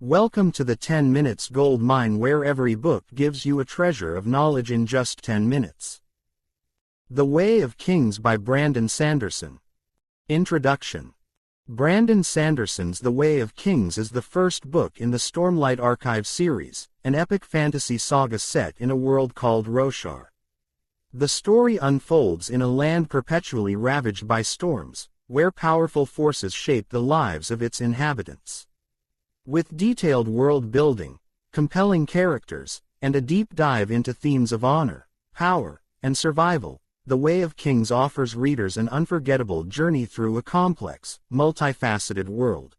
Welcome to the 10 Minutes Gold Mine, where every book gives you a treasure of knowledge in just 10 minutes. The Way of Kings by Brandon Sanderson. Introduction. Brandon Sanderson's The Way of Kings is the first book in the Stormlight Archive series, an epic fantasy saga set in a world called Roshar. The story unfolds in a land perpetually ravaged by storms, where powerful forces shape the lives of its inhabitants. With detailed world building, compelling characters, and a deep dive into themes of honor, power, and survival, The Way of Kings offers readers an unforgettable journey through a complex, multifaceted world.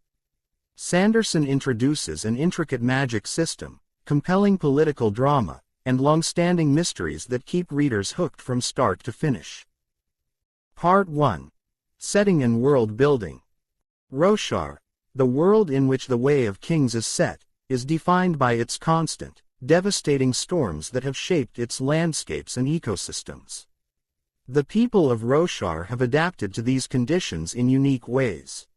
Sanderson introduces an intricate magic system, compelling political drama, and long-standing mysteries that keep readers hooked from start to finish. Part 1. Setting and World Building. Roshar, the world in which The Way of Kings is set, is defined by its constant, devastating storms that have shaped its landscapes and ecosystems. The people of Roshar have adapted to these conditions in unique ways.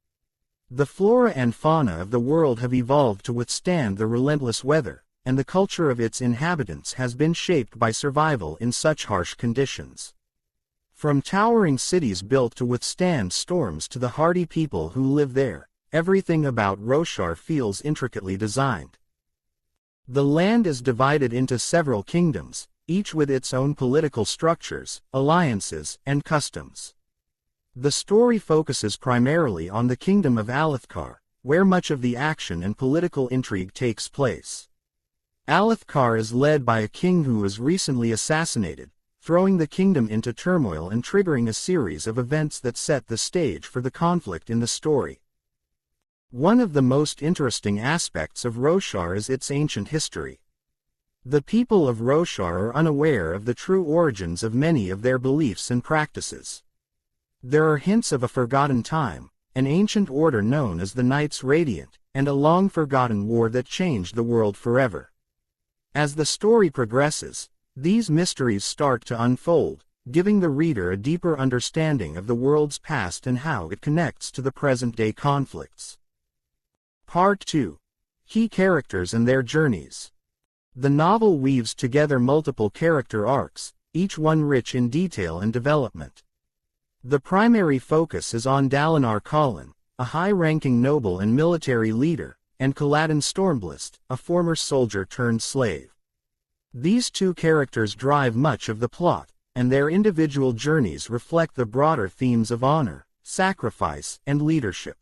The flora and fauna of the world have evolved to withstand the relentless weather, and the culture of its inhabitants has been shaped by survival in such harsh conditions. From towering cities built to withstand storms to the hardy people who live there, everything about Roshar feels intricately designed. The land is divided into several kingdoms, each with its own political structures, alliances, and customs. The story focuses primarily on the kingdom of Alethkar, where much of the action and political intrigue takes place. Alethkar is led by a king who was recently assassinated, throwing the kingdom into turmoil and triggering a series of events that set the stage for the conflict in the story. One of the most interesting aspects of Roshar is its ancient history. The people of Roshar are unaware of the true origins of many of their beliefs and practices. There are hints of a forgotten time, an ancient order known as the Knights Radiant, and a long-forgotten war that changed the world forever. As the story progresses, these mysteries start to unfold, giving the reader a deeper understanding of the world's past and how it connects to the present-day conflicts. Part 2. Key Characters and Their Journeys. The novel weaves together multiple character arcs, each one rich in detail and development. The primary focus is on Dalinar Kholin, a high-ranking noble and military leader, and Kaladin Stormblast, a former soldier-turned-slave. These two characters drive much of the plot, and their individual journeys reflect the broader themes of honor, sacrifice, and leadership.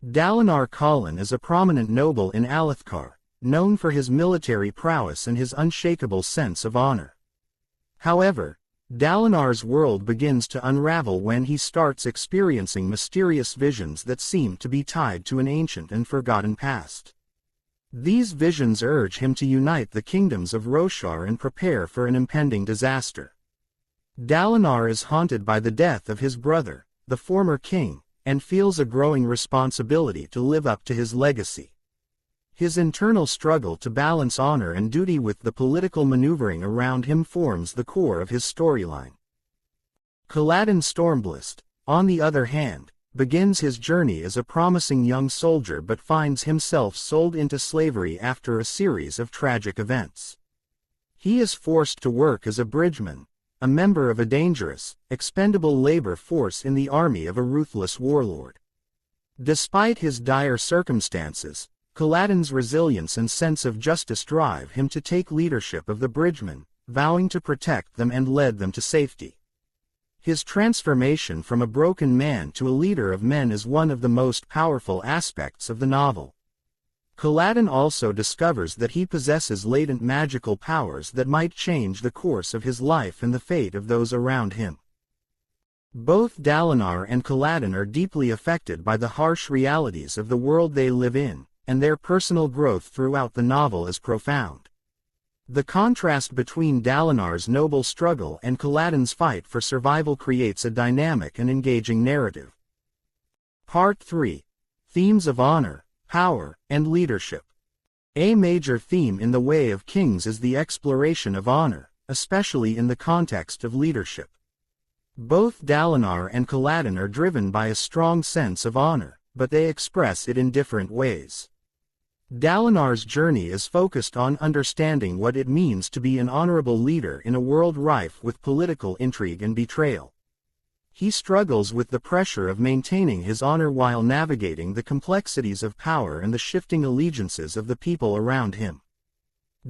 Dalinar Kholin is a prominent noble in Alethkar, known for his military prowess and his unshakable sense of honor. However, Dalinar's world begins to unravel when he starts experiencing mysterious visions that seem to be tied to an ancient and forgotten past. These visions urge him to unite the kingdoms of Roshar and prepare for an impending disaster. Dalinar is haunted by the death of his brother, the former king, and feels a growing responsibility to live up to his legacy. His internal struggle to balance honor and duty with the political maneuvering around him forms the core of his storyline. Kaladin Stormblast, on the other hand, begins his journey as a promising young soldier but finds himself sold into slavery after a series of tragic events. He is forced to work as a bridgeman, a member of a dangerous, expendable labor force in the army of a ruthless warlord. Despite his dire circumstances, Kaladin's resilience and sense of justice drive him to take leadership of the bridgemen, vowing to protect them and lead them to safety. His transformation from a broken man to a leader of men is one of the most powerful aspects of the novel. Kaladin also discovers that he possesses latent magical powers that might change the course of his life and the fate of those around him. Both Dalinar and Kaladin are deeply affected by the harsh realities of the world they live in, and their personal growth throughout the novel is profound. The contrast between Dalinar's noble struggle and Kaladin's fight for survival creates a dynamic and engaging narrative. Part 3. Themes of Honor, Power, and Leadership. A major theme in The Way of Kings is the exploration of honor, especially in the context of leadership. Both Dalinar and Kaladin are driven by a strong sense of honor, but they express it in different ways. Dalinar's journey is focused on understanding what it means to be an honorable leader in a world rife with political intrigue and betrayal. He struggles with the pressure of maintaining his honor while navigating the complexities of power and the shifting allegiances of the people around him.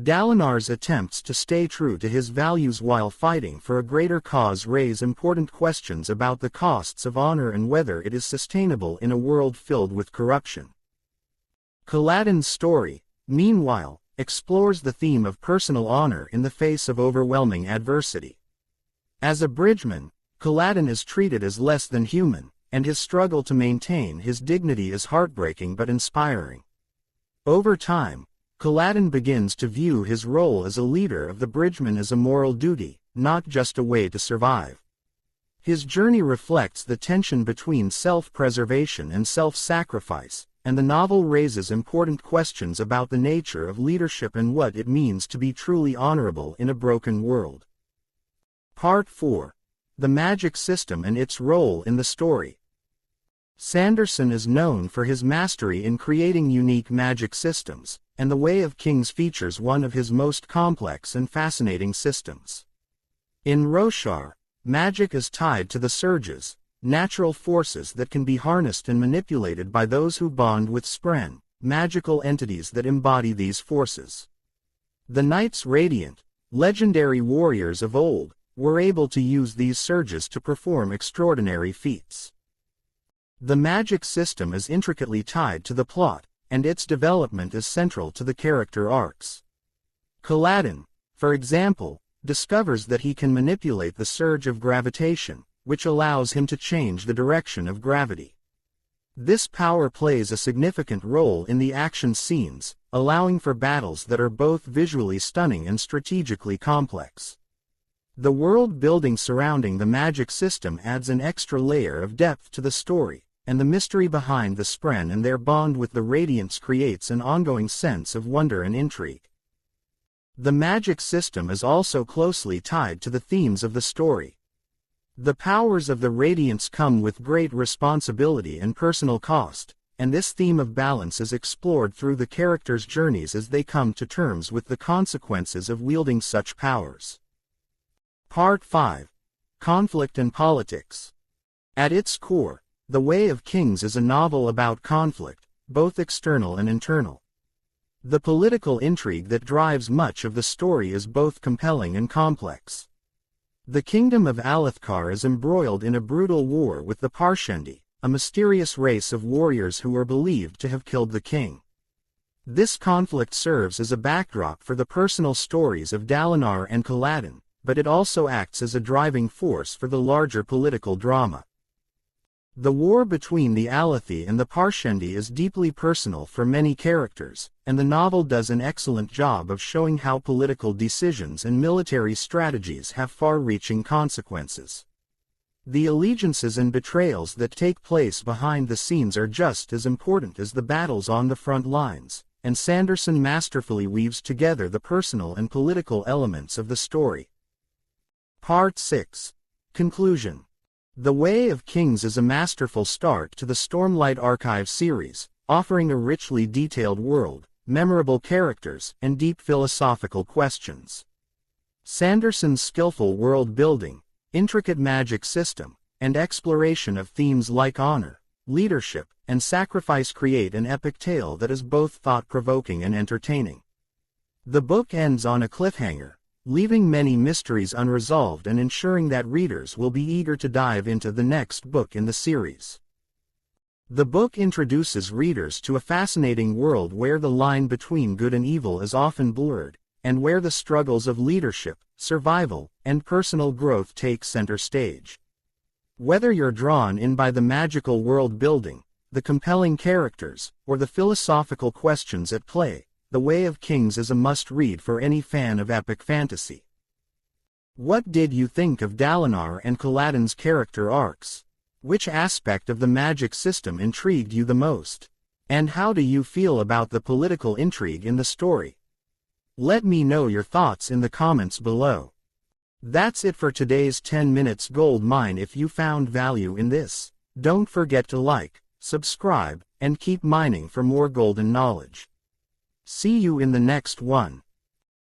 Dalinar's attempts to stay true to his values while fighting for a greater cause raise important questions about the costs of honor and whether it is sustainable in a world filled with corruption. Kaladin's story, meanwhile, explores the theme of personal honor in the face of overwhelming adversity. As a bridgeman, Kaladin is treated as less than human, and his struggle to maintain his dignity is heartbreaking but inspiring. Over time, Kaladin begins to view his role as a leader of the bridgemen as a moral duty, not just a way to survive. His journey reflects the tension between self-preservation and self-sacrifice, and the novel raises important questions about the nature of leadership and what it means to be truly honorable in a broken world. Part 4. The Magic System and its Role in the Story. Sanderson is known for his mastery in creating unique magic systems, and The Way of Kings features one of his most complex and fascinating systems. In Roshar, magic is tied to the surges, natural forces that can be harnessed and manipulated by those who bond with Spren, magical entities that embody these forces. The Knights Radiant, legendary warriors of old, were able to use these surges to perform extraordinary feats. The magic system is intricately tied to the plot, and its development is central to the character arcs. Kaladin, for example, discovers that he can manipulate the surge of gravitation, which allows him to change the direction of gravity. This power plays a significant role in the action scenes, allowing for battles that are both visually stunning and strategically complex. The world building surrounding the magic system adds an extra layer of depth to the story, and the mystery behind the Spren and their bond with the Radiants creates an ongoing sense of wonder and intrigue. The magic system is also closely tied to the themes of the story. The powers of the Radiants come with great responsibility and personal cost, and this theme of balance is explored through the characters' journeys as they come to terms with the consequences of wielding such powers. Part 5. Conflict and Politics. At its core, The Way of Kings is a novel about conflict, both external and internal. The political intrigue that drives much of the story is both compelling and complex. The kingdom of Alethkar is embroiled in a brutal war with the Parshendi, a mysterious race of warriors who are believed to have killed the king. This conflict serves as a backdrop for the personal stories of Dalinar and Kaladin, but it also acts as a driving force for the larger political drama. The war between the Alethi and the Parshendi is deeply personal for many characters, and the novel does an excellent job of showing how political decisions and military strategies have far-reaching consequences. The allegiances and betrayals that take place behind the scenes are just as important as the battles on the front lines, and Sanderson masterfully weaves together the personal and political elements of the story. Part 6. Conclusion. The Way of Kings is a masterful start to the Stormlight Archive series, offering a richly detailed world, memorable characters, and deep philosophical questions. Sanderson's skillful world building, intricate magic system, and exploration of themes like honor, leadership, and sacrifice create an epic tale that is both thought-provoking and entertaining. The book ends on a cliffhanger, leaving many mysteries unresolved and ensuring that readers will be eager to dive into the next book in the series. The book introduces readers to a fascinating world where the line between good and evil is often blurred, and where the struggles of leadership, survival, and personal growth take center stage. Whether you're drawn in by the magical world building, the compelling characters, or the philosophical questions at play, The Way of Kings is a must-read for any fan of epic fantasy. What did you think of Dalinar and Kaladin's character arcs? Which aspect of the magic system intrigued you the most? And how do you feel about the political intrigue in the story? Let me know your thoughts in the comments below. That's it for today's 10 Minutes Gold Mine. If you found value in this, don't forget to like, subscribe, and keep mining for more golden knowledge. See you in the next one.